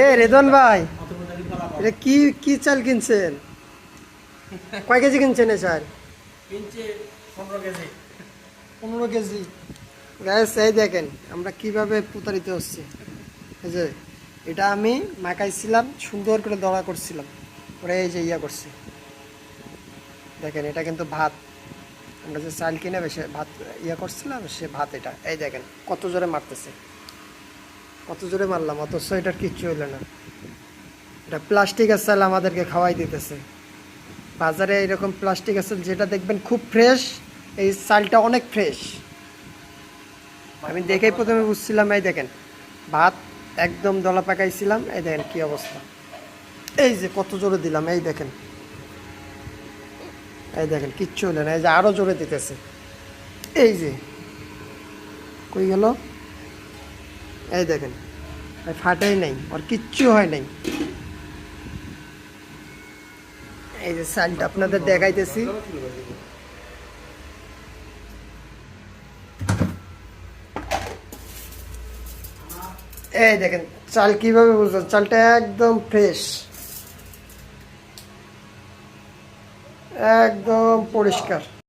এ রেদন ভাই, এটা কি কি চাল কিনছেন? কয় কেজি কিনছেন এ চাল? 15 কেজি। গ্যাস এই দেখেন আমরা কিভাবে প্রতারিত হচ্ছি। এই যে এটা আমি মাখাইছিলাম, সুন্দর করে দড়া করছিলাম, পরে এই যে ইয়া করছি। দেখেন এটা কিন্তু ভাত, আমরা যে চাল কিনে বেশি ভাত ইয়া করছিলাম, সে ভাত। এটা এই দেখেন কত জোরে মারতেছে, কত জোরে মারলাম, অথচ এটার কিচ্ছু হইলো না। এটা প্লাস্টিকের চাল আমাদেরকে খাওয়াই দিতেছে। বাজারে এরকম প্লাস্টিকের চাল যেটা দেখবেন খুব ফ্রেশ, এই চালটা অনেক ফ্রেশ। আমি দেখেই প্রথমে বুঝছিলাম। এই দেখেন ভাত একদম দলা পাকাইছিলাম, এই দেখেন কি অবস্থা। এই যে কত জোরে দিলাম, এই দেখেন, এই দেখেন কিচ্ছু হলো না। এই যে আরো জোরে দিতেছে, এই যে কই গেল, এই দেখেন ফাটাই নাই, আর কিচ্ছু হয় নাই। এই যে চালটা আপনাদের দেখাইতেছি। এই দেখেন চাল কিভাবে বুঝলেন, চালটা একদম ফ্রেশ, একদম পরিষ্কার।